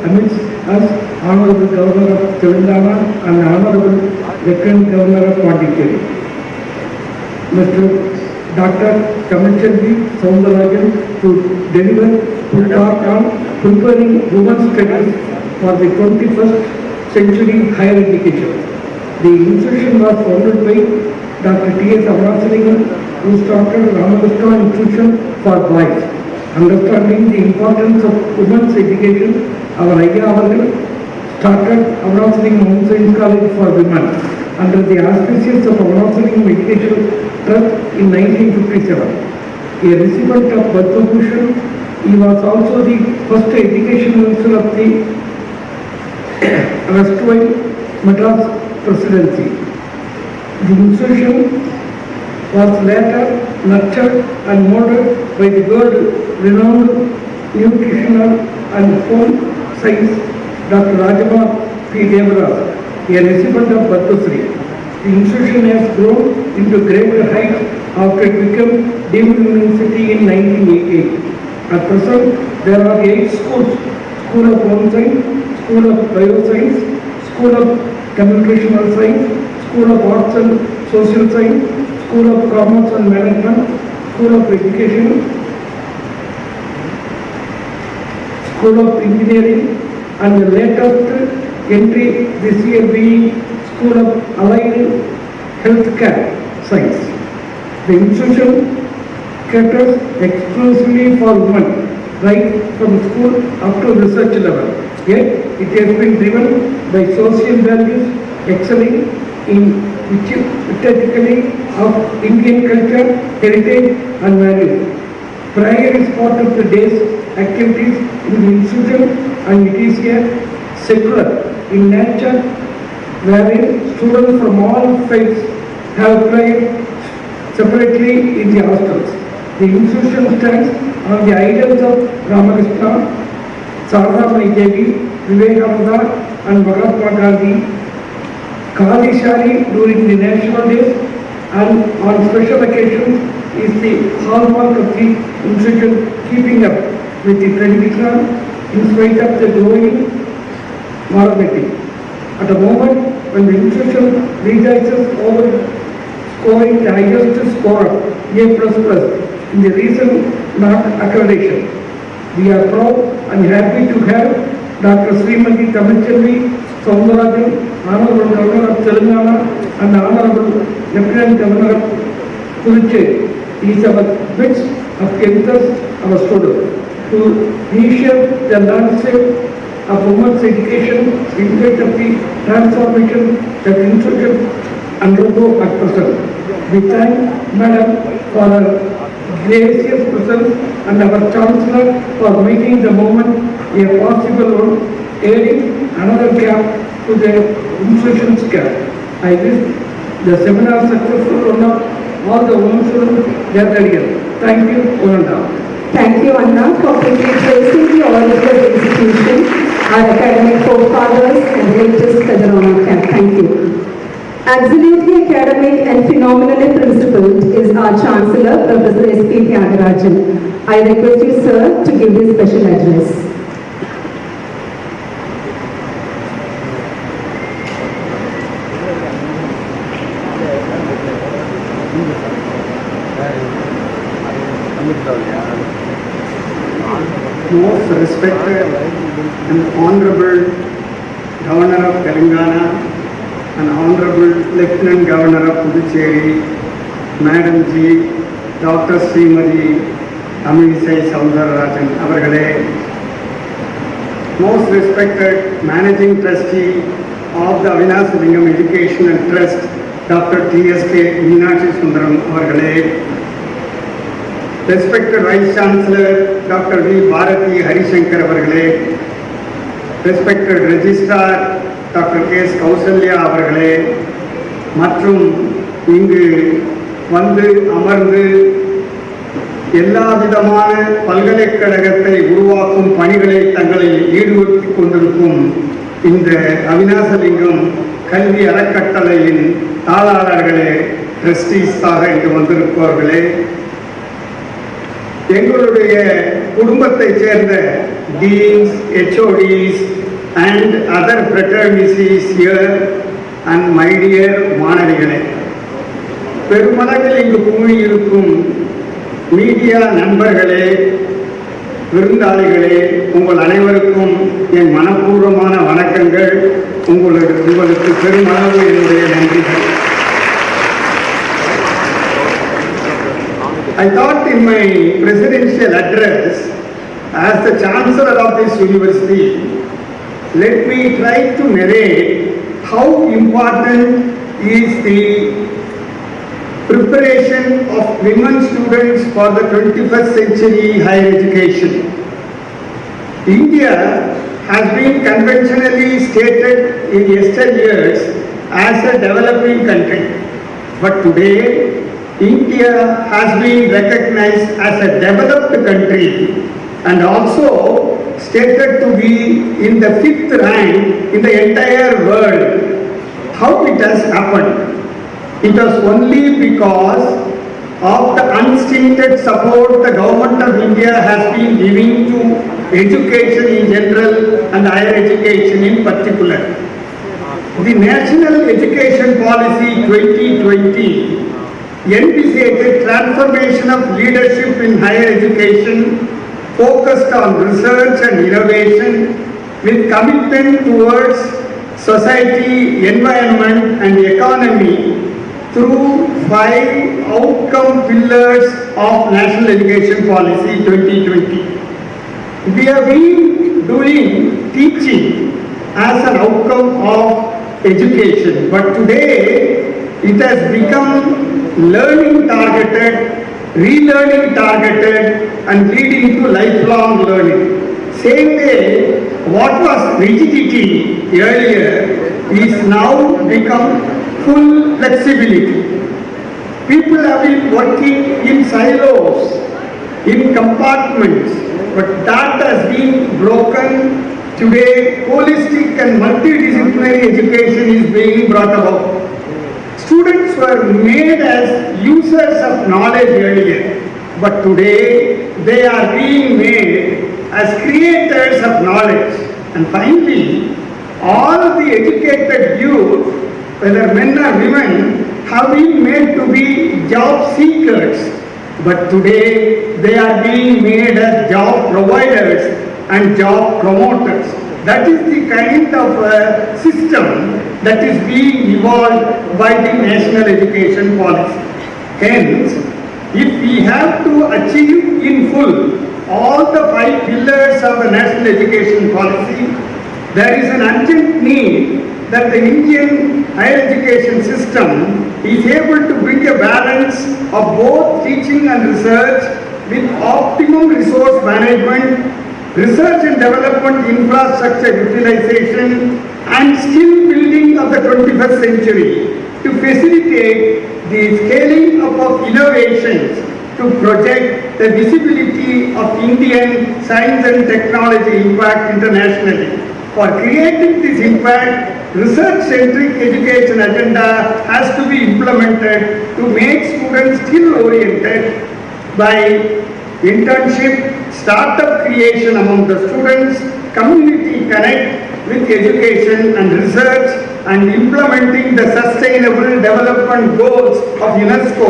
amidst us Honorable Governor of Telangana and Honorable Lieutenant Governor of Pondicherry, Mr. Dr. Kamalchandji Soundarajan, to deliver full talk on preparing women's studies for the 21st century higher education. The institution was founded by Dr. T.S. Abraham, who started Ramakrishna Institution for Boys. Understanding the importance of women's education, our Ayya Avargal started Abraham Home Science College for Women under the auspices of Abraham Education Trust in 1957. A recipient of Padma Bhushan, he was also the first education minister of the erstwhile Madras Presidency. The institution was later nurtured and molded by the world-renowned nutritional and home science Dr. Rajama P. Devaraj, a recipient of Padma Shri. The institution has grown into greater heights after it became deemed university in 1988. At present, there are 8 schools: School of Home Science, School of Bioscience, School of Computational Science, School of Arts and Social Science, School of Commerce and Management, School of Education, School of Engineering, and the latest entry this year being School of Allied Healthcare Science. The institution caters exclusively for women, right from school up to research level. Yet, it has been driven by social values, excelling in critically of Indian culture, heritage and values. Prayer is part of the day's activities in the institution, and it is a secular in nature wherein students from all faiths have prayed separately in the hostels. The institution stands on the ideals of Ramakrishna, Saradamai Devi, Vivekananda and Mahatma Gandhi. Kali Shari during the national days and on special occasions is the hallmark of the institution, keeping up with the tradition in spite of the growing modernity. At the moment when the institution rejoices over scoring the highest score A++ in the recent NAAC accreditation, we are proud and happy to have Dr. Srimati Kamalchandji Soundarajan, Honorable Governor of Telangana and Honorable Lieutenant Governor of Puducherry. He is our midst of youngsters, our students, to reshape the landscape of women's education in light of the transformation that the institution undergo at present. We thank Madam for her gracious presence and our Chancellor for making the moment a possible one, adding another gap to the institution's gap. I wish the seminar successful on all the women students gathered here. Thank you, Anna. Thank you, Anna, for placing the order of the institution, our academic forefathers and latest feather on our cap. Thank you. Absolutely academic and phenomenally principled is our Chancellor, Professor S.P. Tyagarajan. I request you, sir, to give this special address. Most respected and honorable Governor of Telangana and Honorable Lieutenant Governor of Puducherry, Madam G, Dr. Srimati Tamilisai Soundarajan avargale, most respected Managing Trustee of the Adithanar Educational Trust, Dr. T.S.K. Meenakshi Sundaram avargale, respected Vice Chancellor Dr. V. Bharati Harishankar avargale, respected Registrar Dr. K.S. Kausalya அவர்களே மற்றும் இங்கு வந்து அமர்ந்து எல்லா விதமான பல்கலைக்கழகத்தை உருவாக்கும் பணிகளை தங்களில் ஈடுபடுத்திக் கொண்டிருக்கும் இந்த அவிநாசலிங்கம் கல்வி அறக்கட்டளையின் தாளாளர்களே, ட்ரஸ்டீஸாக இங்கு வந்திருப்பவர்களே, எங்களுடைய குடும்பத்தைச் சேர்ந்த deans, HODs and other fraternities here and my dear மாணவிகளே, பெருமளவில் இங்கு குழுமியிருக்கும் மீடியா நண்பர்களே, விருந்தாளிகளே, உங்கள் அனைவருக்கும் என் மனப்பூர்வமான வணக்கங்கள். உங்களுக்கு பெருமளவு என்னுடைய நன்றிகள். I thought in my presidential address, as the Chancellor of this university, let me try to narrate how important is the preparation of women students for the 21st century higher education. India has been conventionally stated in yesteryears as a developing country, but today India has been recognized as a developed country and also stated to be in the 5th rank in the entire world. How it has happened? It was only because of the unstinted support the government of India has been giving to education in general and higher education in particular. The National Education Policy 2020 envisaged transformation of leadership in higher education focused on research and innovation with commitment towards society, environment and economy through 5 outcome pillars of National Education Policy 2020. We have been doing teaching as an outcome of education, but today it has become learning targeted, relearning targeted and leading to lifelong learning. Same way, what was rigidity earlier is now become full flexibility. People have been working in silos, in compartments, but that has been broken. Today, holistic and multidisciplinary education is being brought about. Students were made as users of knowledge earlier, but today they are being made as creators of knowledge. And finally, all the educated youth, whether men or women, have been made to be job seekers, but today they are being made as job providers and job promoters. That is the kind of system that is being evolved by the National Education Policy. Hence, if we have to achieve in full all the 5 pillars of the National Education Policy, there is an urgent need that the Indian higher education system is able to bring a balance of both teaching and research with optimum resource management, research and development infrastructure utilization and skill building of the 21st century to facilitate the scaling up of innovations to project the visibility of Indian science and technology impact internationally. For creating this impact, research-centric education agenda has to be implemented to make students skill-oriented by internship, startup creation among the students, community connect with education and research, and implementing the sustainable development goals of UNESCO,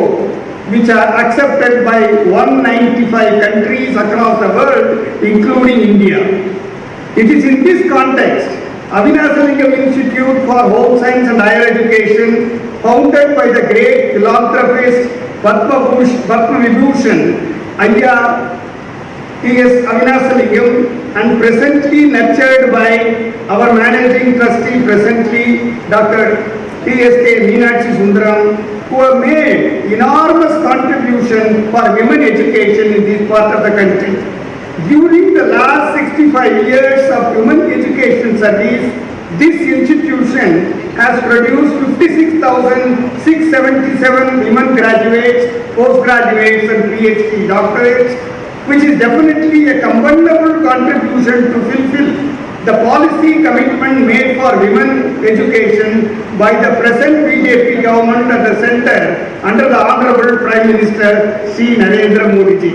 which are accepted by 195 countries across the world, including India. It is in this context, Adithanar Institute for Home Science and Higher Education, founded by the great philanthropist Padma Vibhushan Ayya T.S. Adithanar and presently nurtured by our managing trustee presently, Dr. T.S.K. Meenakshi Sundaram, who have made enormous contribution for women education in this part of the country. During the last 65 years of women education service, this institution has produced 56,677 women graduates, postgraduates and PhD doctorates, which is definitely a commendable contribution to fulfill the policy commitment made for women education by the present BJP government at the center under the Honorable Prime Minister Shri Narendra Modi ji.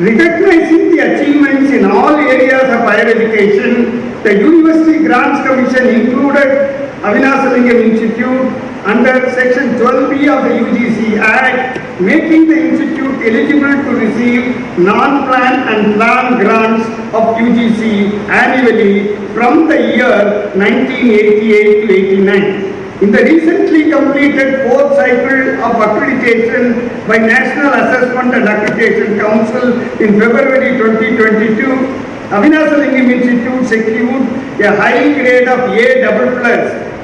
Recognizing the achievements in all areas of higher education, the University Grants Commission included Adithanar Institute under Section 12B of the UGC Act, making the institute eligible to receive non-planned and planned grants of UGC annually from the year 1988 to 89. In the recently completed fourth cycle of accreditation by National Assessment and Accreditation Council in February 2022, Adithanar Institute secured a high grade of A++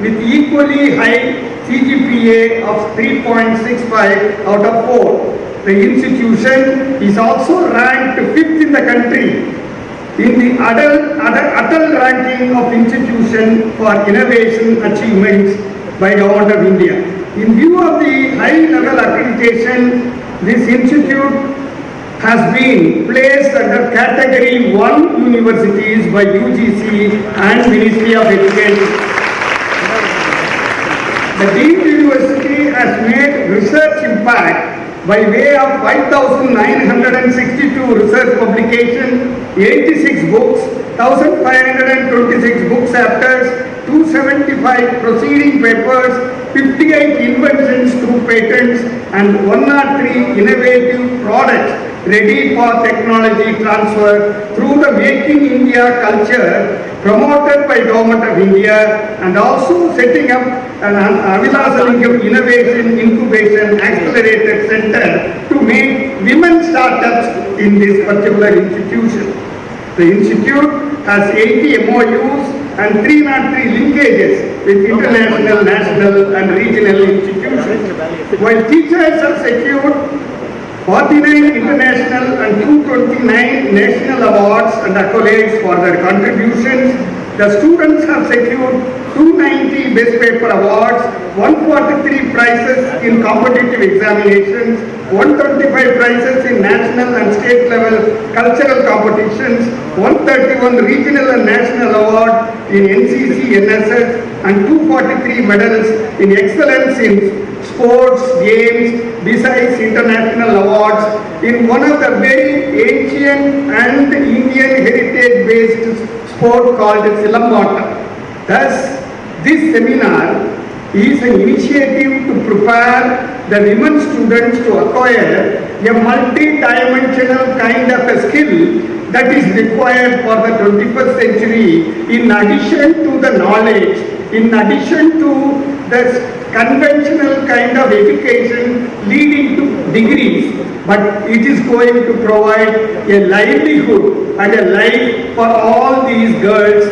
with equally high CGPA of 3.65 out of 4. The institution is also ranked 5th in the country in the Atal ranking of institution for innovation achievements by Government of India. In view of the high level accreditation, this institute has been placed under category 1 universities by UGC and Ministry of Education. The Deemed University has made research impact by way of 5,962 research publications, 86 books, 1,526 book chapters, 275 proceeding papers, 58 inventions through patents, and 103 innovative products ready for technology transfer through the Making India culture promoted by Government of India, and also setting up an Adithanar Innovation Incubation Accelerator Center to make women startups in this particular institution. The institute has 80 MOUs and 303 linkages with international, national and regional institutions. While teachers have secured 49 international and 229 national awards and accolades for their contributions, the students have secured 290 Best Paper Awards, 143 prizes in competitive examinations, 125 prizes in national and state level cultural competitions, 131 regional and national awards in NCC, NSS, and 243 medals in excellence in sports, games, besides international awards in one of the very ancient and Indian heritage-based sport called Silambata. Thus, this seminar is an initiative to prepare the women students to acquire a multi-dimensional kind of a skill that is required for the 21st century in addition to the knowledge, in addition to the conventional kind of education leading to degrees, but it is going to provide a livelihood and a life for all these girls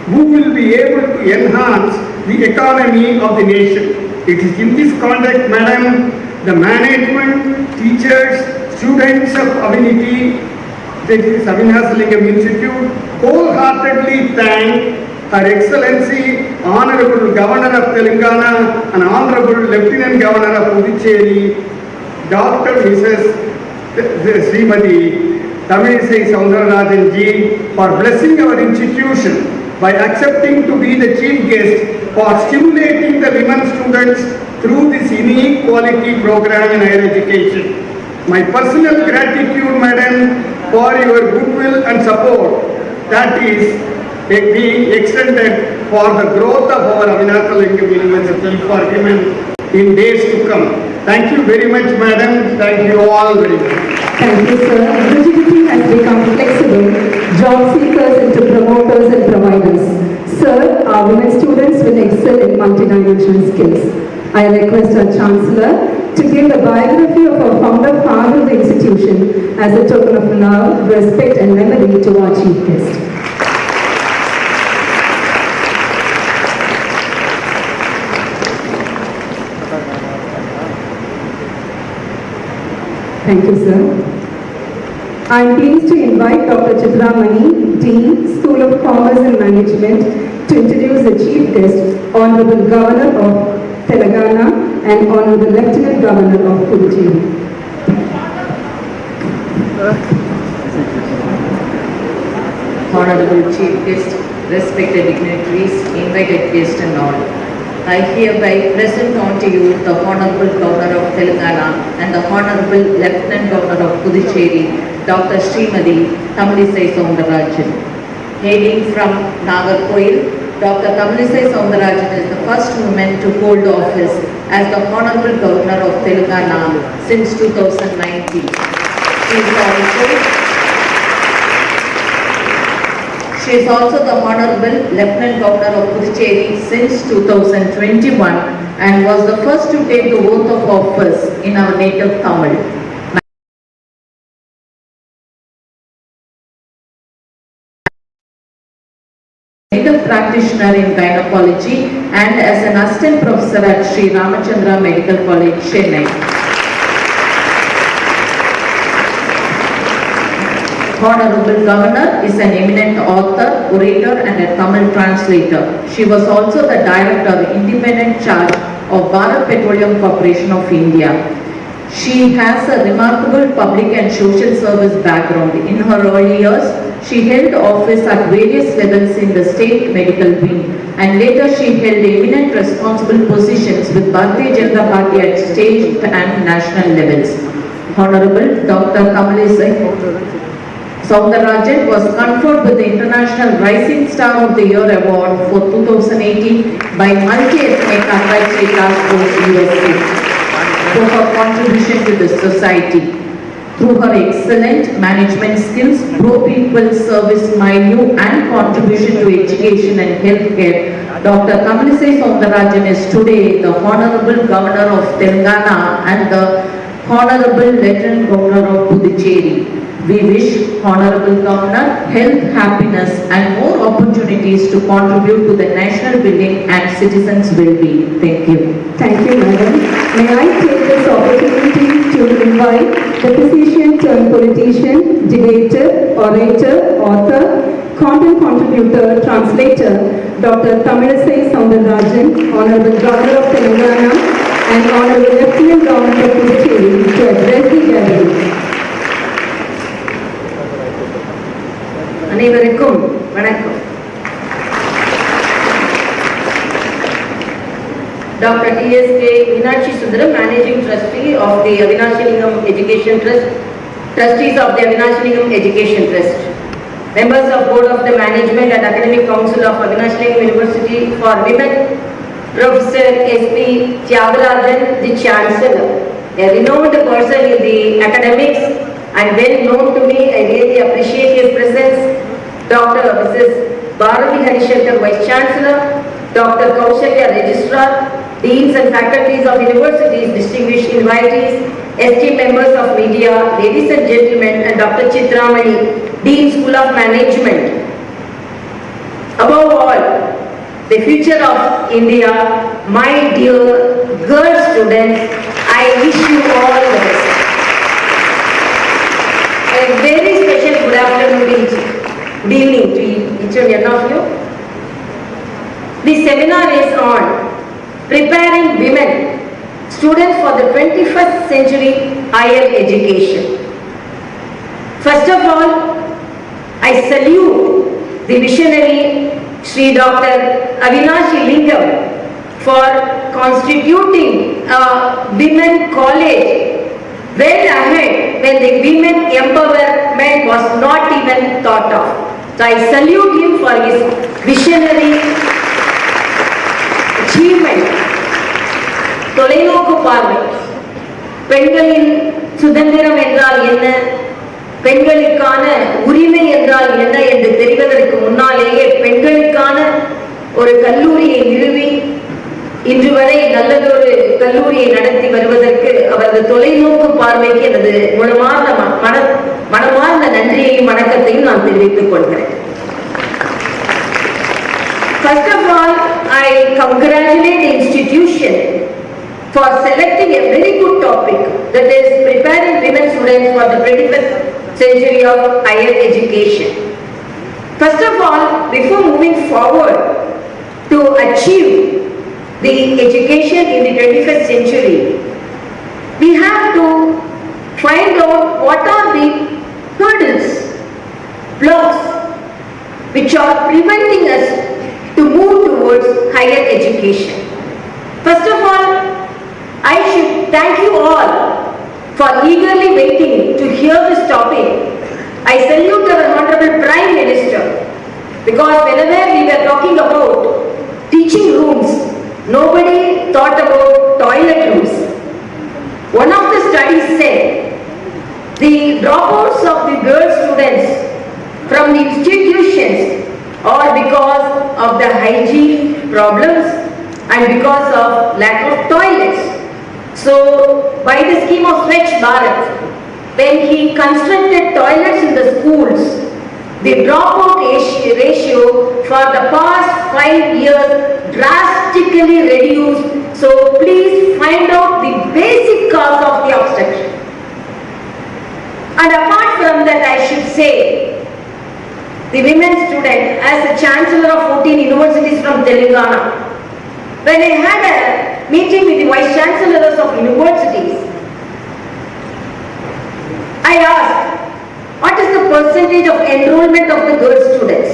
who will be able to enhance the economy of the nation. It is in this context, Madam, the management, teachers, students of Aviniti, the Adithanar Institute, wholeheartedly thank Her Excellency, Honorable Governor of Telangana and Honorable Lieutenant Governor of Puducherry, Dr. Mrs. Srimati Tamilisai Soundararajan ji, for blessing our institution by accepting to be the chief guest for stimulating the women students through this unique quality program in higher education. My personal gratitude, Madam, for your goodwill and support that is being extended for the growth of our Adithanar University for women in days to come. Thank you very much, Madam. Thank you all very much. Thank you, sir. Rigidity has become flexible, job seekers into promoters and providers. Sir, our women students will excel in multidimensional skills. I request our Chancellor to give a biography of our founder father of the institution as a token of love, respect and memory to our chief guest. Thank you, sir. I am pleased to invite Dr. Chidramani, Dean, School of Commerce and Management, to introduce the chief guest, Honorable Governor of Telangana and Honorable Lieutenant Governor of Puducherry. Honorable Chief Guest, respected dignitaries, invited guests and all. I hereby present unto you the Honorable Governor of Telangana and the Honorable Lieutenant Governor of Puducherry Dr. Srimati Tamilisai Soundarajan. Hailing from Nagarkoil, Dr. Tamilisai Soundarajan is the first woman to hold office as the Honorable Governor of Telangana since 2019. She is also the Honorable Lieutenant Governor of Puducherry since 2021 and was the first to take the oath of office in our native Tamil. Medical practitioner in gynecology and as an assistant professor at Sri Ramachandra Medical College, Chennai. Honorable Governor is an eminent author, orator and a Tamil translator. She was also the Director, Independent Charge of Bharat Petroleum Corporation of India. She has a remarkable public and social service background. In her early years, she held office at various levels in the state medical wing and later she held eminent responsible positions with Bharatiya Janata Party at state and national levels. Honorable Dr. Tamilisai Soundarajan was conferred with the International Rising Star of the Year Award for 2018 by Multi-Ethnic Advisory Task Force USA for her contribution to the society. Through her excellent management skills, pro-people service milieu and contribution to education and healthcare, Dr. Tamilisai Soundarajan is today the Honorable Governor of Telangana and the Honorable Lieutenant Governor of Puducherry. We wish Honorable Governor health, happiness and more opportunities to contribute to the national building and citizens' well-being. Thank you. Thank you, Madam. May I take this opportunity to invite the physician turned politician, debater, orator, author, content contributor, translator, Dr. Tamilisai Soundarajan, Honorable Governor of Telangana and Honorable Lieutenant Governor of Puducherry to address the gathering. அனைவருக்கும் வணக்கம். Dr. T.S.K. Meenakshi Sundaram, Managing Trustee of the Avinashi Lingam Education Trust, Trustees of the Avinashi Lingam Education Trust, Members of Board of the Management and Academic Council of Avinashi Lingam University for Women, Professor S.P. Tyagarajan, the Chancellor, a renowned person in the academics and well known to me. I really appreciate his presence. Dr. Mrs. Bharati Harishankar, Vice Chancellor, Dr. Kaushalya, Registrar, Deans and Faculties of Universities, distinguished invitees, esteemed members of media, ladies and gentlemen, and Dr. Chitramani, Dean School of Management. Above all, the future of India, my dear girl students, I wish you all the best. A very special good afternoon, good evening to each and one of you. This seminar is on preparing women, students for the 21st century higher education. First of all, I salute the visionary Sri Dr. Avinashi Lingam for constituting a women college well ahead when the women empowerment was not even thought of. So I salute him for his visionary achievement. தொலைநோக்கு பார்வை. பெண்களின் சுதந்திரம் என்றால் என்ன, பெண்களுக்கான உரிமை என்றால் என்ன என்று தெரிவதற்கு முன்னாலேயே பெண்களுக்கான ஒரு கல்லூரியை நிறுவி இன்று வரை நல்லதொரு கல்லூரியை நடத்தி வருவதற்கு அவரது தொலைநோக்கு பார்வைக்கு எனது மனமார்ந்த நன்றியையும் வணக்கத்தையும் நான் தெரிவித்துக் கொள்கிறேன். First of all, I congratulate the institution for selecting a very good topic, that is preparing women students for the 21st century of higher education. First of all, before moving forward to achieve the education in the 21st century, we have to find out what are the hurdles, blocks, which are preventing us to move towards higher education. First of all, I should thank you all for eagerly waiting to hear this topic. I salute our Honorable Prime Minister, because whenever we were talking about teaching rooms, nobody thought about toilet rooms. One of the studies said the dropouts of the girl students from the institutions are because of the hygiene problems and because of lack of toilets. So, by the scheme of Swachh Bharat, when he constructed toilets in the schools, the dropout ratio for the past 5 years drastically reduced. So, please find out the basic cause of the obstruction. And apart from that, I should say, the women student, as the Chancellor of 14 universities from Telangana, when I had a meeting with the Vice Chancellors of universities, I asked, what is the percentage of enrollment of the girl students?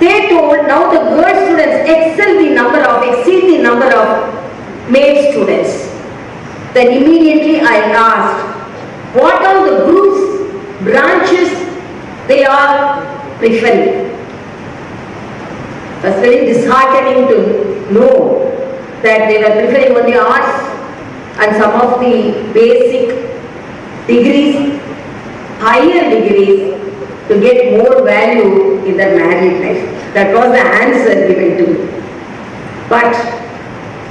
They told now the girl students exceed the number of male students. Then immediately I asked, what are the groups, branches they are preferring? It was very disheartening to know that they were preferring only arts and some of the basic degrees, higher degrees, to get more value in their married life. That was the answer given to me. But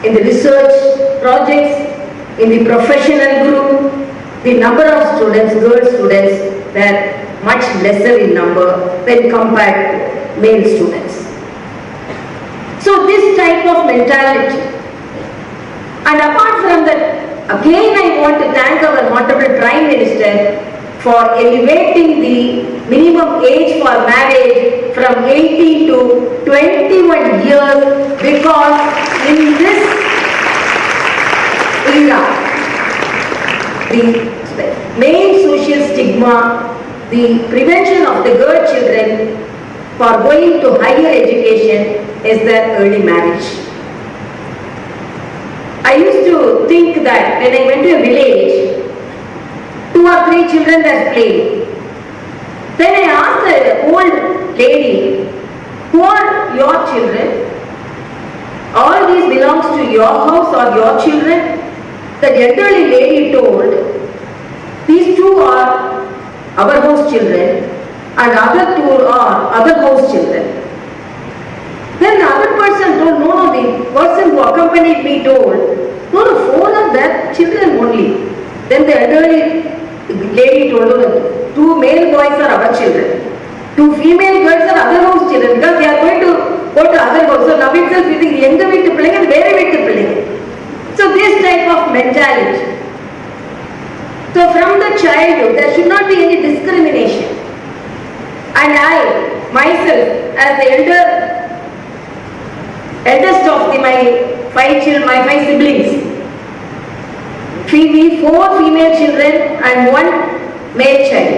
in the research projects, in the professional group, the number of students, girl students, were much lesser in number when compared to male students. So this type of mentality. And apart from that, again I want to thank our Honorable Prime Minister for elevating the minimum age for marriage from 18 to 21 years, because in this era, the main social stigma, the prevention of the girl children for going to higher education is their early marriage. I used to think that when I went to a village, 2 or 3 children were playing. Then I asked the old lady, who are your children? All these belongs to your house or your children? The elderly lady told, these 2 are our house children and other 2 are other house children. Then the other person told, no, the person who accompanied me told, no, 4 are their children only. Then the elderly lady told, no, 2 male boys are our children. 2 female girls are other house children, because they are going to go to other house. So now itself we think, younger வீட்டு பிள்ளைங்க வேற வீட்டு பிள்ளைங்க. So this type of mentality. So from the childhood, there should not be any discrimination. And I, myself, as the eldest of my 5 siblings, we 4 female children and 1 male child.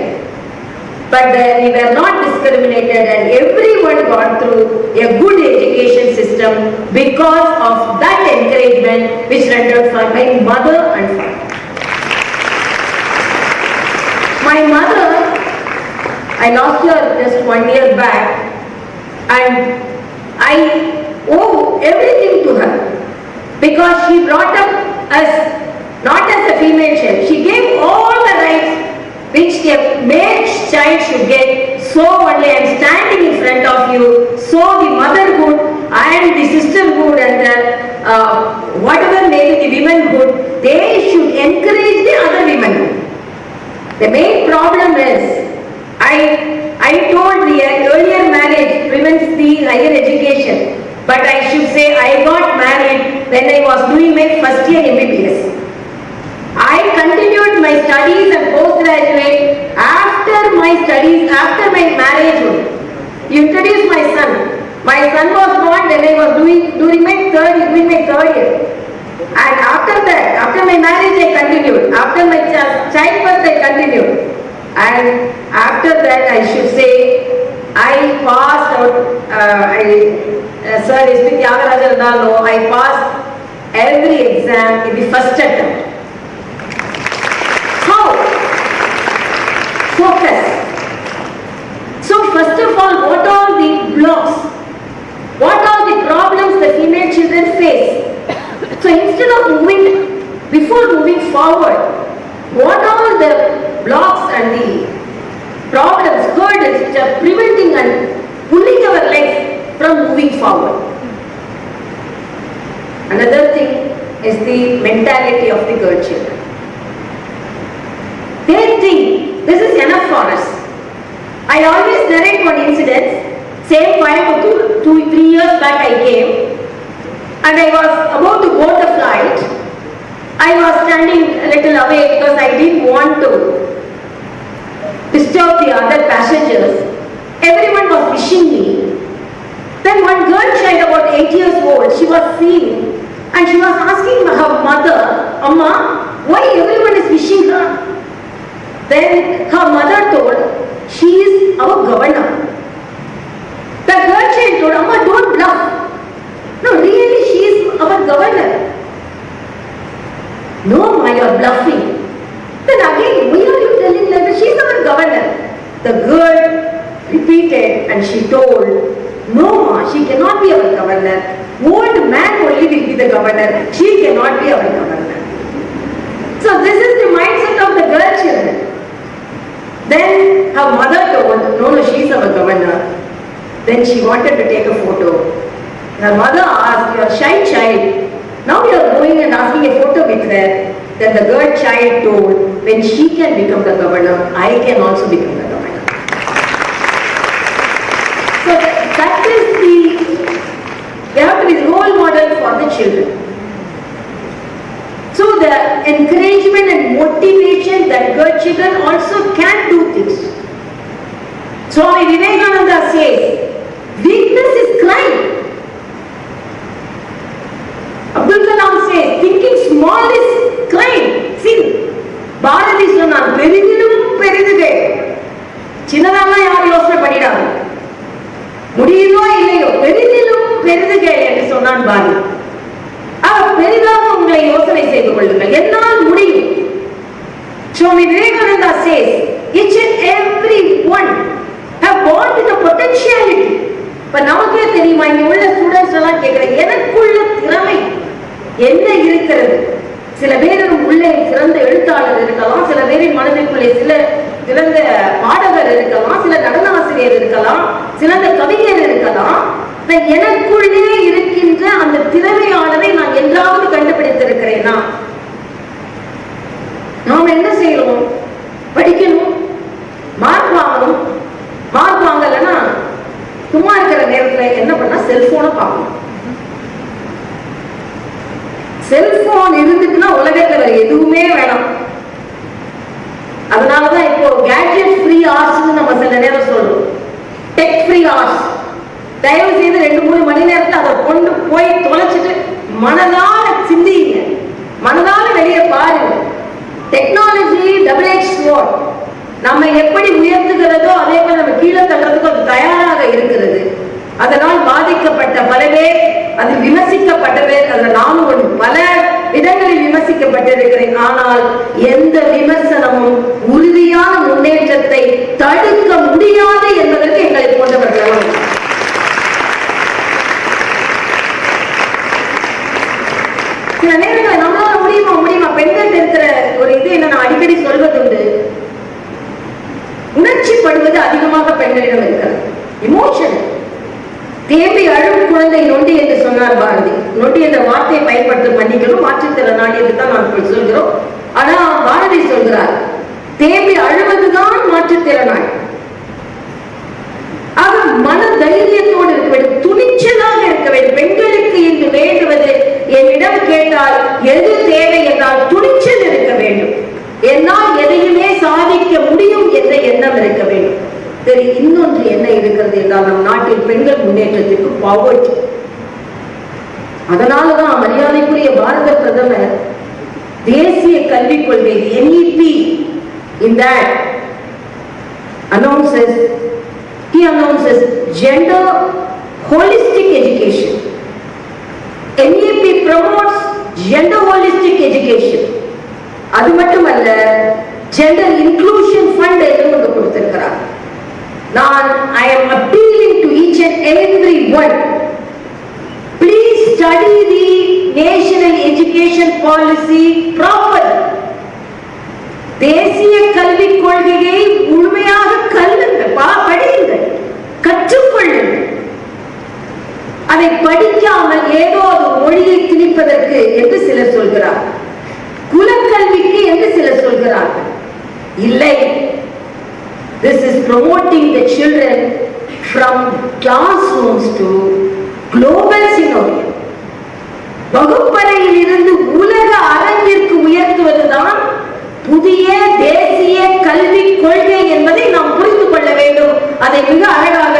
But we were not discriminated, and everyone got through a good education system because of that encouragement which rendered from my mother and father. My mother, I lost her just 1 year back, and I owe everything to her, because she brought up us not as a female child. She gave all the rights which a male child should get. So only I am standing in front of you. So the motherhood and the sisterhood and the whatever may be the womanhood, they should encourage the other women. The main problem is, I told the earlier marriage prevents the higher education, but I should say I got married when I was doing my first year MBBS. I continued my studies and postgraduate after my studies, after my marriage. You introduced my son. My son was born when I was doing my third year. And after that, after my marriage I continued. After my childbirth I continued. And after that I should say I passed out, Sir S.P. Tyagarajan, I passed every exam in the first attempt. How? Focus. So first of all, what are the blocks? What are the problems the female children face? So instead of before moving forward, what are the blocks and the problems, hurdles which are preventing and pulling our legs from moving forward? Another thing is the mentality of the girl children. They think this is enough for us. I always narrate one incident. Same time, 2-3 years back I came and I was about to board the flight. I was standing a little away because I didn't want to disturb the other passengers. Everyone was wishing me. Then one girl child about 8 years old, she was seeing and she was asking her mother, Amma, why everyone is wishing her? Then her mother told, she is our governor. The girl child told, Amma, don't bluff. No, really, she is our governor. No, Ma, you are bluffing. Then again, why are you telling her that she is our governor? The girl repeated and she told, no, Ma, she cannot be our governor. Old man only will be the governor. She cannot be our governor. So this is the mindset of the girl children. Then her mother told, no, she is our governor. Then she wanted to take a photo. Her mother asked, you are a shy child. Now you are going and asking a photo with her. Then the girl child told, when she can become the governor, I can also become the governor. So that is we have to be role model for the children. So the encouragement and motivation that girl children also can do things. Swami Vivekananda says, weakness is crime. Abdul Kalam says, thinking small is crime, sin. Bharati சொன்னான், பெரிதிலும் பெரிதுகே. சின்னதானா யார் யோசனை பண்ணிடாது. முடியுதோ இல்லையோ, பெரிதிலும் பெரிதுகே என்று சொன்னான் பாரதி. பெரிதாக உங்களை யோசனை செய்து கொள்ளுங்கள், என்னால் முடியும். Swami Vivekananda says, each and every one have born with a potentiality. இப்ப நமக்கே தெரியுமா, இங்க உள்ள ஸ்டூடெண்ட்ஸ் எல்லாம் கேட்கிறேன், எனக்குள்ள திறமை என்ன இருக்கிறது? சில பேரும் உள்ளே சிறந்த எழுத்தாளர் இருக்கலாம், சில பேரின் மனதிற்குள்ளே சிறந்த பாடகர் இருக்கலாம், சில நடன ஆசிரியர் இருக்கலாம், சிறந்த கவிஞர் இருக்கலாம். எனக்குள்ளே இருக்கின்ற அந்த திறமையாளரை நான் என்றாவது கண்டுபிடித்திருக்கிறேனா? நாம் என்ன செய்யணும்? படிக்கணும், மார்க் வாங்கணும். மார்க் வாங்கலன்னா சும்மா இருக்கிற நேரத்துல என்ன பண்ணா, செல்போனை பார்க்கணும். செல்போன் இருந்துச்சுன்னா உலகத்துல வேற எதுவுமே வேணாம். அதனாலதான் இப்போ கேட்ஜெட் ஃப்ரீ ஹார்ஸ் நம்ம சில நேரம் சொல்றோம், டெக் ஃப்ரீ ஹார்ஸ். தயவு செய்து 2-3 மணி நேரத்துல அதை கொண்டு போய் தொலைச்சிட்டு மனதால சிந்திங்க, மனதால வெளியே பாருங்க. Technology double edge sword. நம்ம எப்படி உயர்த்துகிறதோ அதே போல நம்ம கீழே தள்ளுறதுக்கு அது தயாராக இருக்கிறது. அதனால் பாதிக்கப்பட்ட பல பேர், அது விமர்சிக்கப்பட்ட பேர், அதில் நானும் ஒன்று, பல இடங்களில் விமர்சிக்கப்பட்டிருக்கிறேன். ஆனால் எந்த விமர்சனமும் உறுதியான முன்னேற்றத்தை தடுக்க முடியாது என்பதற்கு எங்களை போன்றவர்கள். சில நேரங்களில் நம்மளால முடியுமா பெண்கள் இருக்கிற ஒரு இது என்ன நான் அடிக்கடி சொல்வதுண்டு, உணர்ச்சி படுவது அதிகமாக பெண்களிடம் இருக்கிறது. இமோஷன். தேம்பி அழும் குழந்தை நொண்டி என்று சொன்னார் பாரதி. நொண்டி என்ற வார்த்தையை பயன்படுத்த மன்னிக்கணும், மாற்றுத்திறனாளி என்று தான் நாம் சொல்கிறோம். ஆனா பாரதி சொல்கிறார், தேம்பி அழுவதுதான் மாற்றுத்திறனாளி. ஆக மன தைரியத்தோடு இருக்க வேண்டும், துணிச்சலாக இருக்க வேண்டும். பெண்களுக்கு இன்று வேண்டுவது, என்னிடம் கேட்டால் எது தேவை என்றால் துணிச்சல் இருக்க வேண்டும். என்னால் எதையுமே சாதிக்க முடியும் என்ற எண்ணம் இருக்க வேண்டும். சரி, இன்னொன்று என்ன இருக்கிறது என்றால், நம் நாட்டில் பெண்கள் முன்னேற்றத்திற்கு பாவர்ட்டி. அதனாலதான் மரியாதைக்குரிய பாரத பிரதமர் தேசிய கல்விக் கொள்கை NEP in that he announces gender holistic education. NEP promotes gender holistic education. அது மட்டுமல்ல, gender inclusion fund என்று கொண்டு கொடுத்திருக்கிறார். I am appealing to each and every one. Please study the national education policy properly. தேசிய கல்விக் கொள்கையை முழுமையாக படியுங்கள், கற்றுக்கொள்ளுங்கள். அதை படிக்காமல் ஏதோ ஒரு மொழியை திணிப்பதற்கு என்று சிலர் சொல்கிறார், குலக்கல்விக்கு என்று சிலர் சொல்கிறார்கள். இல்லை, this is promoting the children from classrooms to global scenario. வகுப்பறையில் இருந்து உலக அரங்கிற்கு உயர்த்துவதுதான் புதிய தேசிய கல்விக் கொள்கை என்பதை நாம் புரிந்து கொள்ள வேண்டும். அதை மிக அழகாக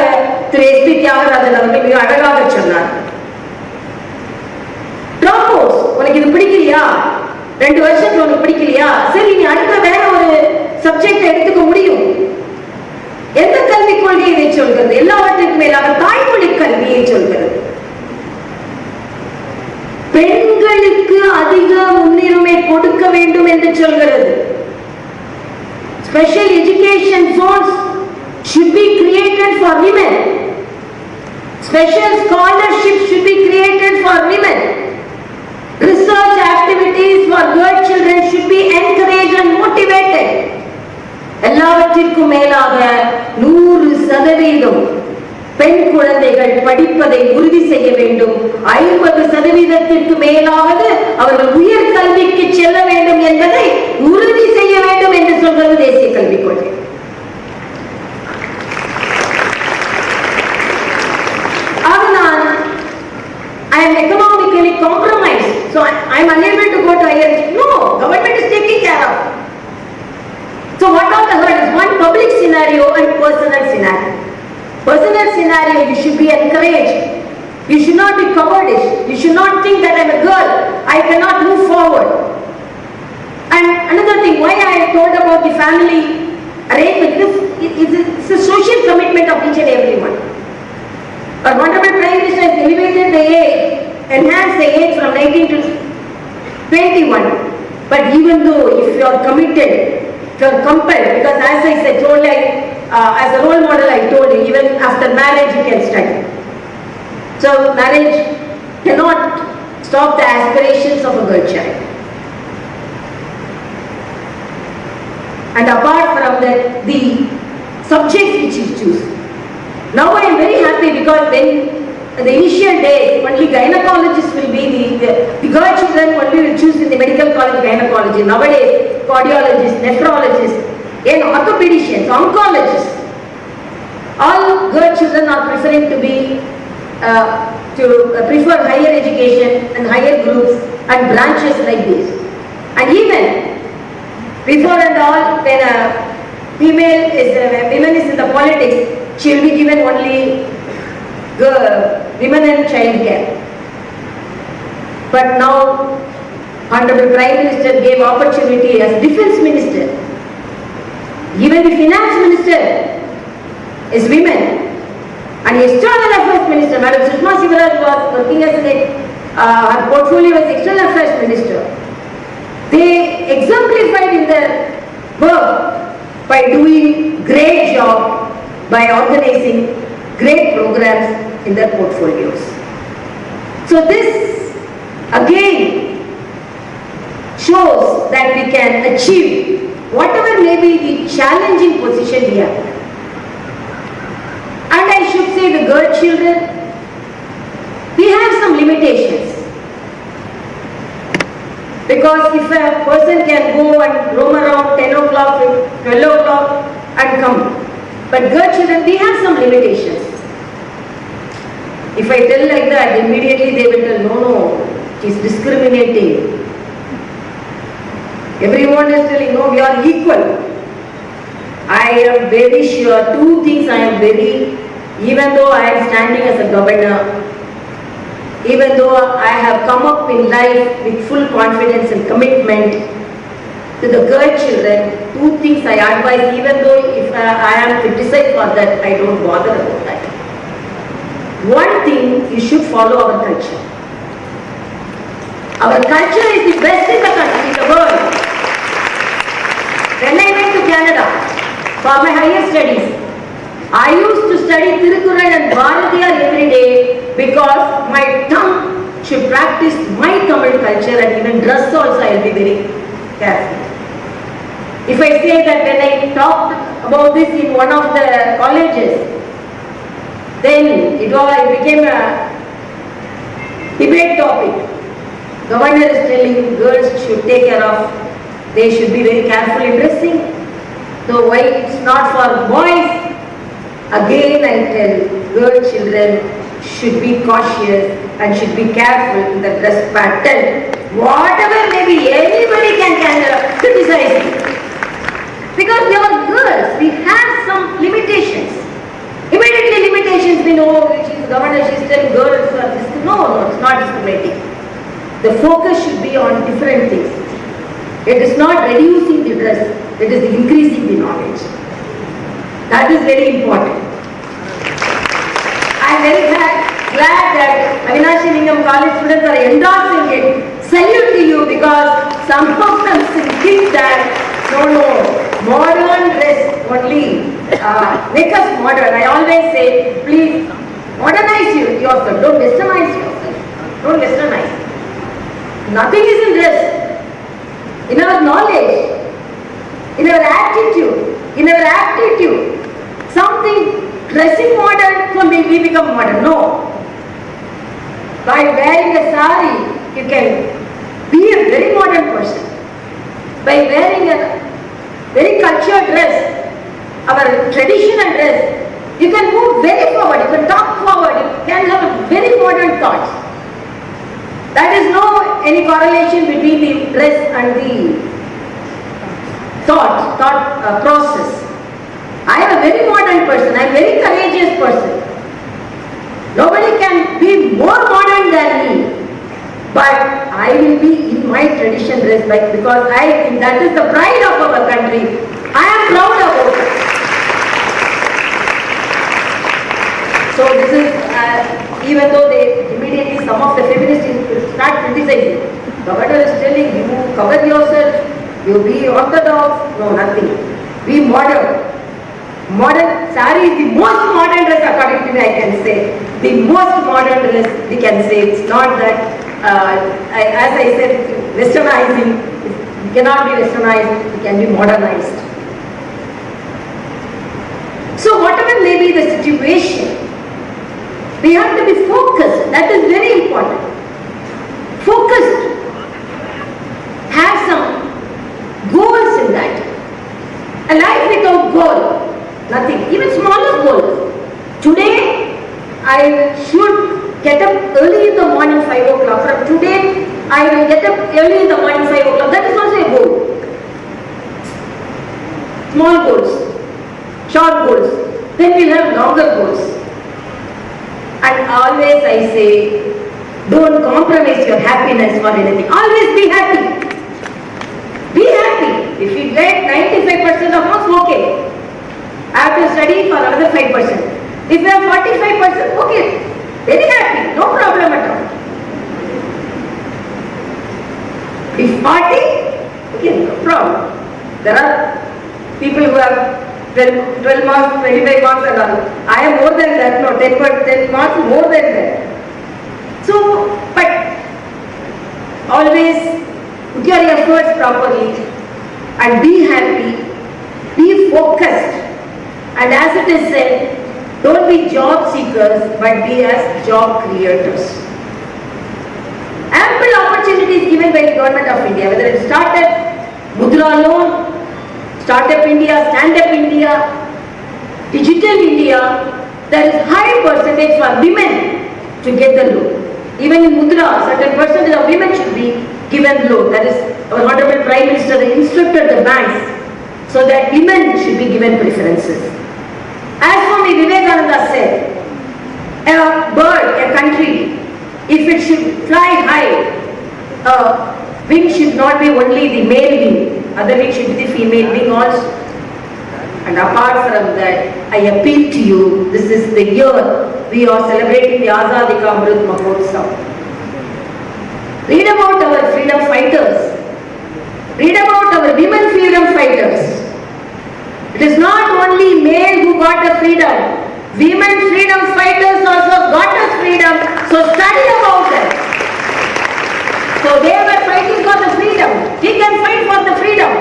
திரு எஸ் பி தியாகராஜன் அவர்கள் மிக அழகாக சொன்னார். உனக்கு இது பிடிக்கலையா, 2 வருஷத்துக்கு உனக்கு பிடிக்கலையா, சரி நீ அடுத்த வேற ஒரு சப்ஜெக்ட் எடுத்துக்க முடியும். எந்த கல்விக் கொள்கை இதை சொல்கிறது? எல்லாவற்றுக்கும் மேலாக தாய்மொழி கல்வியை சொல்கிறது. பெண்களுக்கு அதிக முன்னுரிமை கொடுக்க வேண்டும் என்று சொல்கிறது. Special education zones should be created for women. Special scholarships should be created for women. Research activities for girl children should be encouraged and motivated. எல்லாவற்றிற்கும் மேலாக 100% பெண் குழந்தைகள் படிப்பதை உறுதி செய்ய வேண்டும். 50% மேலாவது அவர்கள் உயர் கல்விக்கு செல்ல வேண்டும் என்பதை உறுதி செய்ய வேண்டும் என்று சொல்வது தேசிய கல்விக் கொள்கை. அதனால் I am economically compromised, so I am unable to go to higher education. No, government is taking care of. So what are the hurdles? One, public scenario and personal scenario. Personal scenario, you should be encouraged. You should not be cowardice. You should not think that I am a girl, I cannot move forward. And another thing, why I told about the family arrangement, it's a social commitment of each and every one. Our Honorable Prime Minister has elevated the age, enhanced the age from 19 to 21. But even though if you are committed, if you are compelled, because as I said, told like as a role model, I told you, even after marriage you can study. So marriage cannot stop the aspirations of a girl child. And apart from that, the subjects which you choose. Now I am very happy because when the initial days, only gynecologists will be the girl children only will choose in the medical college gynecology. Nowadays, cardiologists, nephrologists, and orthopedicians, oncologists, all girl children are preferring to be prefer higher education and higher groups and branches like this. And even before and all, when a women is in the politics, she will be given only women and child care. But now, Honorable Prime Minister gave opportunity as Defence Minister. Even the Finance Minister is women. And External Affairs Minister, Madam Sushma Sivaraj was working as her portfolio as External Affairs Minister. They exemplified in their work by doing great job, by organizing great programs in their portfolios. So this again shows that we can achieve whatever may be the challenging position we have. And I should say the girl children, we have some limitations. Because if a person can go and roam around 10 o'clock, 12 o'clock and come. But girl children, we have some limitations. If I tell like that, immediately they will tell, no, she's discriminating. Everyone is telling, no, we are equal. I am very sure, 2 things I am very, even though I am standing as a governor, even though I have come up in life with full confidence and commitment to the girl children, 2 things I advise, even though if I am criticized for that, I don't bother about that. One thing, you should follow our culture. Our culture is the best in the country, in the world. When I went to Canada for my higher studies, I used to study Tirukural and Bharatiyar every day because my tongue should practice my Tamil culture, and even dress also I will be very careful. If I say that when I talked about this in one of the colleges, then it became a debate topic. Governor is telling girls should take care of, they should be very careful in dressing. So why it's not for boys? Again I tell, girl children should be cautious and should be careful in the dress pattern. Whatever may be, anybody can criticize you. Because we are girls, we have some limitations. Immediately limitations, we know, she's the governor, she's telling girls, no, it's not discriminating. The focus should be on different things. It is not reducing the dress, it is increasing the knowledge. That is very important. I am very glad that Avinashi Lingam College students are endorsing it. Salute to you, because some of them think that no, modern dress only make us modern. I always say, please modernize yourself, don't westernize yourself. Don't westernize. Nothing is in dress. In our knowledge, in our attitude, something dressing modern, so we become modern. No. By wearing a sari, you can be a very modern person. By wearing a very cultured dress, our traditional dress, you can move very forward, you can talk forward, you can have very modern thoughts. There is no any correlation between the dress and the thought process. I am a very modern person, I am a very courageous person. Nobody can be more modern than me, but I will be in my tradition dress because I think that is the pride of our country. I am proud about it. So this is, even though immediately some of the feminists start criticizing, governor is telling you cover yourself, you be orthodox, no, nothing. Be modern. Modern sari is the most modern dress according to me, I can say. The most modern dress we can say. It's not that, as I said, westernizing. It cannot be westernized, it can be modernized. So whatever may be the situation, we have to be focused. That is very important. Focused. Have some goals in that. A life without goal, nothing. Even smaller goals. Today, I should get up early in the morning 5 o'clock. From today, I will get up early in the morning 5 o'clock. That is also a goal. Small goals, short goals. Then we will have longer goals. And always I say, don't compromise your happiness for anything. Always be happy. Be happy. If you get 95% of marks, okay. I have to study for another 5%. If you have 45%, okay. Very happy. No problem at all. If 40, okay, no problem. There are people who have 12 marks, 25 marks and all. I am more than that, no, 10 marks more than that. So, but always put your efforts properly and be happy, be focused, and as it is said, don't be job seekers but be as job creators. Ample opportunities given by the government of India, whether it's startup, Mudra loan, Startup India, Stand Up India, Digital India, there is high percentage for women to get the loan. Even in Mudra, certain percentage of women should be given loan. That is, our Honorable Prime Minister instructed the banks so that women should be given preferences. As Swami Vivekananda said, a bird, a country, if it should fly high, wing should not be only the male wing, other wing should be the female wing also. And apart from that, I appeal to you, this is the year we are celebrating the Azadi Ka Amrit Mahotsav. Read about our freedom fighters. Read about our women freedom fighters. It is not only male who got the freedom. Women freedom fighters also got the freedom. So study about it. So they were fighting for the freedom. We can fight for the freedom.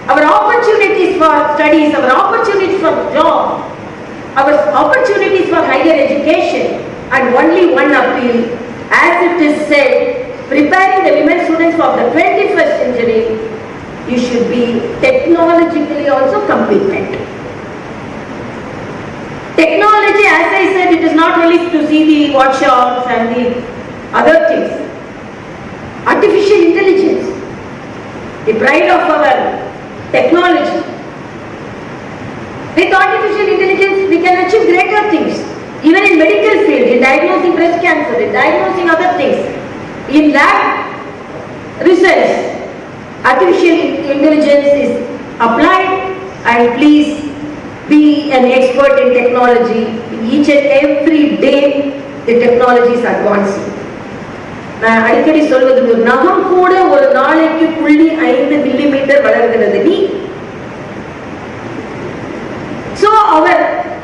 Our opportunities for studies, our opportunities for job, our opportunities for higher education, and only one appeal, as it is said, preparing the women students for the 21st century, you should be technologically also competent. Technology, as I said, it is not only to see the workshops and the other things. Artificial intelligence, the pride of our technology. With artificial intelligence, we can achieve greater things. Even in medical field, in diagnosing breast cancer, in diagnosing other things. In lab research, artificial intelligence is applied, and please be an expert in technology. Each and every day, the technology is advancing. நான் அடிக்கடி சொல்வது ஒரு நகம் கூட ஒரு நாளைக்கு 0.5 millimetre வளர்கிறது. So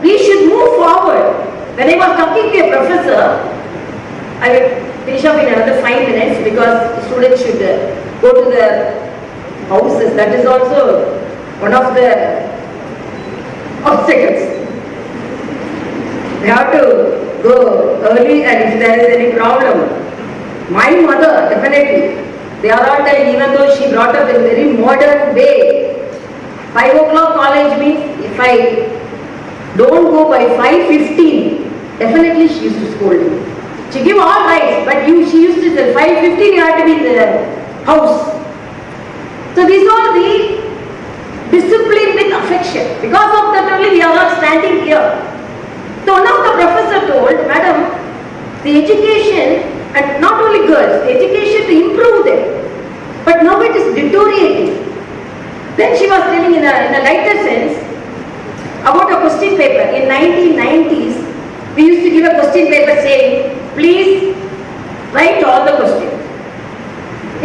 we should move forward. When I was talking to a professor, I will finish up in another 5 minutes because students should go to the houses. That is also one of the obstacles. They have to go early, and if there is any problem, my mother definitely, they are all telling, even though she brought up in very modern way, 5 o'clock college means if I don't go by 5:15, definitely she used to scold me. She give all rights, but she used to say 5:15 you have to be in the house. So these are the discipline with affection. Because of that only we are all standing here. So one of the professor told, Madam, the education, and not only girls, the education to improve them, but now it is deteriorating. Then she was telling in a lighter sense about a question paper. In 1990s, we used to give a question paper saying, please write all the questions.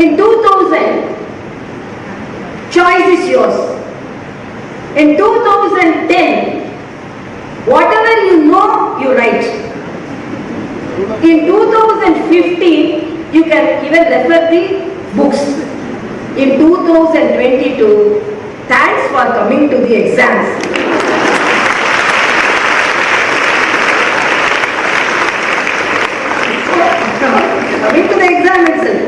In 2000, choice is yours. In 2010, whatever you know, you write. In 2015, you can even refer the books. In 2022, thanks for coming to the exams. Coming to the exam itself.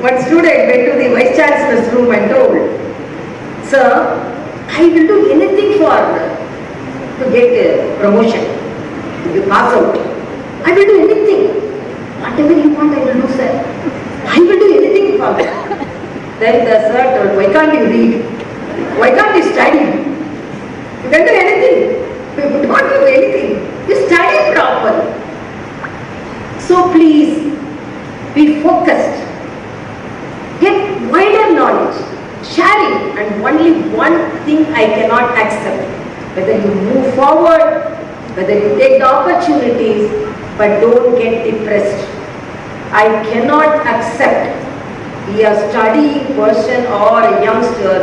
One student went to the Vice Chancellor's room and told, Sir, I will do anything to get a promotion. You pass out. I will do anything. Whatever you want, I will do, sir. I will do anything for that. Then the sir told, why can't you read? Why can't you study? You can do anything. You don't do anything. You study properly. So please, be focused. Get wider knowledge. Sharing. And only one thing I cannot accept. Whether you move forward, whether you take the opportunities, but don't get depressed. I cannot accept a studying person or a youngster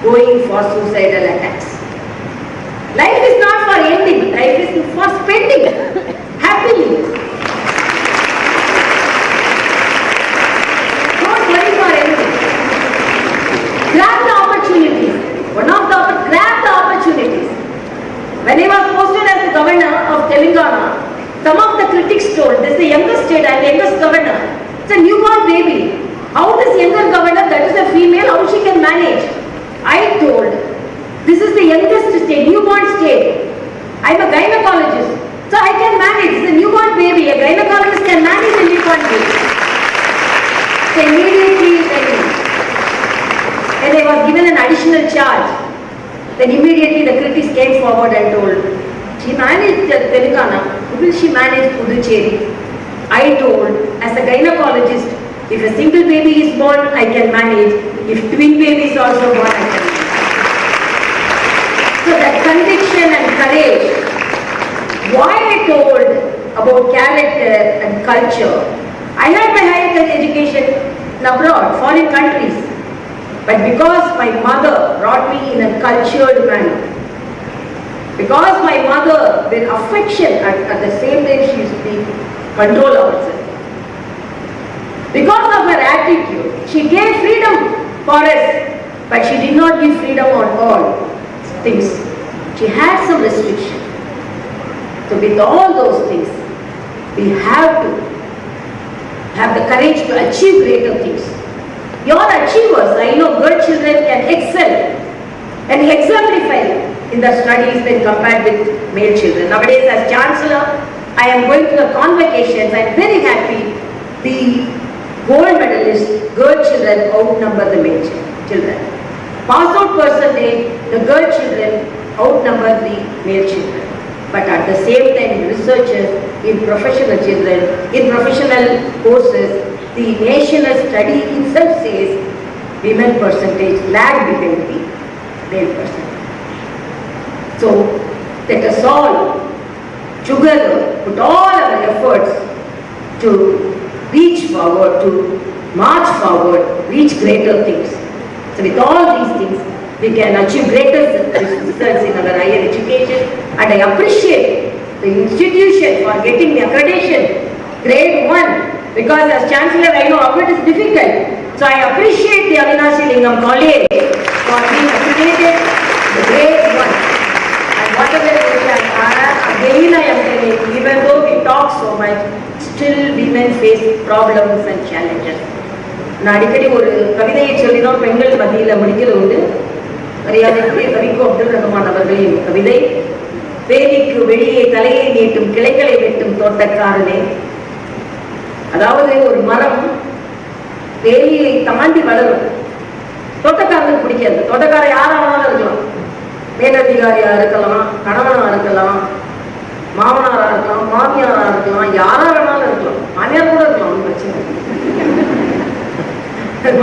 going for suicidal attacks. Life is not for ending, life is for spending happily. Don't worry for anything. Grab the opportunities. Grab the opportunities. When I was posted as the governor of Telangana, some of the critics told, this is the youngest state and youngest governor. It's a newborn baby. How this younger governor, that is a female, how she can manage? I told, this is the youngest state, newborn state. I'm a gynecologist, so I can manage. It's a newborn baby. A gynecologist can manage a newborn baby. So immediately, when I was given an additional charge, then immediately the critics came forward and told, she managed Telangana, will she manage Puducherry? I told, as a gynecologist, if a single baby is born, I can manage. If twin babies also born, I can manage. So that conviction and courage, why I told about character and culture. I had my higher education in abroad, foreign countries. But because my mother brought me in a cultured manner, because my mother with affection at the same time she used to control ourselves. Because of her attitude, she gave freedom for us, but she did not give freedom on all things. She had some restriction. So with all those things, we have to have the courage to achieve greater things. Your achievers, I know girl children can excel and exemplify in the studies when compared with male children. Nowadays as Chancellor, I am going to the convocations. I am very happy. The gold medalists, girl children outnumber the male children. Pass out percentage, the girl children outnumber the male children. But at the same time, researchers in professional children, in professional courses, the national study itself says women percentage lag behind the male percentage. So let us all together put all our efforts to reach forward, to march forward, reach greater things. So with all these things, we can achieve greater results in our higher education. And I appreciate the institution for getting the accreditation, grade 1, because as Chancellor, I know how it is difficult. So I appreciate the Avinashi Lingam College for being accredited the grade 1. And whatever it is, again I am telling, even though we talk so much, still women face problems and challenges. நான் அடிக்கடி ஒரு கவிதையை சொல்லிதான் பெண்கள் மத்தியில் முடிக்கிறது உண்டு. மரியாதைக்குரிய கவிக்கோ அப்துல் ரஹ்மான் அவர்களின் கவிதை. வேலிக்கு வெளியே தலையை நீட்டும் கிளைகளை வெட்டும் தோட்டக்காரனே. அதாவது ஒரு மரம் வேலியை தாண்டி வளரும். தோட்டக்காரனுக்கு பிடிக்காது. தோட்டக்காரர் யாரானாலும் இருக்கலாம், மேலதிகாரியா இருக்கலாம், கணவனா இருக்கலாம், மாமனாரா இருக்கலாம், மாமியாரா இருக்கலாம், யாரா வேணாலும் இருக்கலாம், மாமியார் கூட இருக்கலாம், ஒன்றும் பிரச்சனை இல்லை.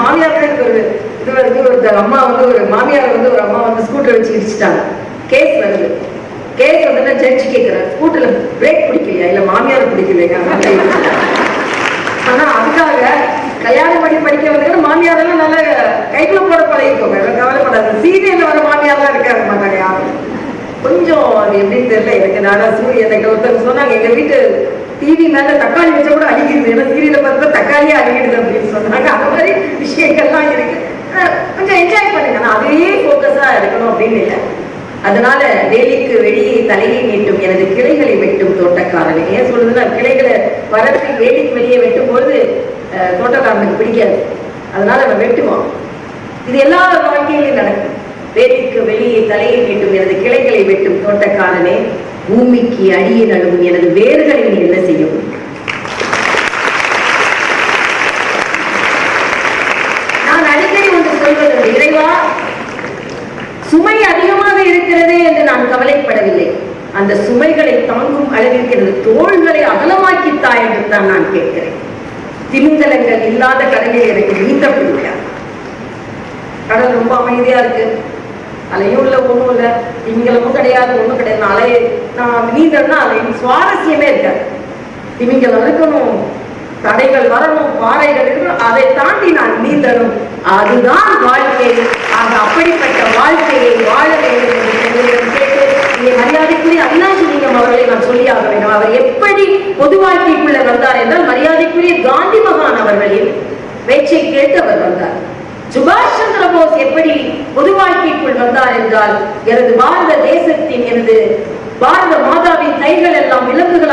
மாமியார் தான் ஒரு இது வந்து ஒரு அம்மா வந்து ஒரு மாமியார் வந்து ஒரு அம்மா வந்து ஸ்கூட்டர் வச்சு இடிச்சிட்டாங்க. கேஸ் வருது. கேஸ் வந்து ஜட்ஜி கேட்கிறார், ஸ்கூட்டர்ல பிரேக் பிடிக்கலையா இல்ல மாமியார் பிடிக்கலையா? ஆனா அதுக்காக கல்யாணம் பண்ணி படிக்க வந்து மாமியார் எல்லாம் நல்ல கைக்குள்ள போட பழகிக்கோங்க, கவலைப்படாது. சீரியல்ல வர மாமியார்லாம் இருக்காங்க மாட்டாங்க யாரும். கொஞ்சம் அது எப்படின்னு தெரியல எனக்கு. நானா சூரியன் ஒருத்தர் சொன்னாங்க, எங்க வீட்டு டிவி மேல தக்காளி வச்சா கூட அழிக்கிறது, ஏன்னா சீரியலை பார்த்தா தக்காளியே அழிக்கிடுது அப்படின்னு சொன்னாங்க. அந்த மாதிரி விஷயங்கள்லாம் இருக்கு. கொஞ்சம் என்ஜாய் பண்ணுங்க. நான் அதுவே போக்கஸா இருக்கணும் அப்படின்னு இல்லை. அதனால வேலிக்கு வெளியே தலையை நீட்டும் எனது கிளைகளை வெட்டும் தோட்டக்காரன். ஏன் சொல்றதுன்னா, கிளைகளை வளர்த்து வேலிக்கு வெளியே வெட்டும் பொழுது தோட்டக்காரனுக்கு பிடிக்காது. அதனால அவன் வெட்டுவான். இது எல்லா வாழ்க்கையிலும் நடக்கும். வேலிக்கு வெளியே தலையை நீட்டும் எனது கிளைகளை வெட்டும் தோட்டக்காரனே, பூமிக்கு அடியே நழுவும் எனது வேர்களை நீ என்ன செய்ய முடியும்? நான் அடிக்கடி ஒன்று சொல்வது, இறைவா சுமை அதிகமாக இருக்கிறதே என்று நான் கவலைப்படவில்லை. அந்த சுமைகளை தாங்கும் அளவிற்கு எனது தோள்களை அகலமாக்கித்தா என்று தான் நான் கேட்கிறேன். திமிங்கலங்கள் இல்லாத கடலில் எனக்கு நீந்த பிடிக்காது. கடல் ரொம்ப அமைதியா இருக்கு, அலையும் இல்லை, ஒன்றும் இல்லை, திமிங்கலமும் கிடையாது, ஒன்றும் கிடையாது. நான் நீந்தன்னா அது சுவாரஸ்யமே இருக்காது. திமிங்கலம் இருக்கணும், தடைகள் வரணும், பாறைகள் இருக்கணும், அதை தாண்டி நான் நீந்தணும். அதுதான் வாழ்க்கை. ஆக அப்படிப்பட்ட வாழ்க்கையை வாழ வேண்டும் என்று கேட்டு இங்கே மரியாதைக்குரிய அவினாஷி லிங்கம் அவர்களை நான் சொல்லியாக வேண்டும். அவர் எப்படி பொது வாழ்க்கைக்குள்ள வந்தார் என்றால், மரியாதைக்குரிய காந்தி மகான் அவர்களின் பேச்சை கேட்டு அவர் வந்தார். சுபாஷ் சந்திர போஸ் எப்படி பொது வாழ்க்கைக்குள் வந்தார் என்றால், எனது பாரத தேசத்தின், எனது பாரத மாதாவின் கைகள் எல்லாம் விலங்குகளால்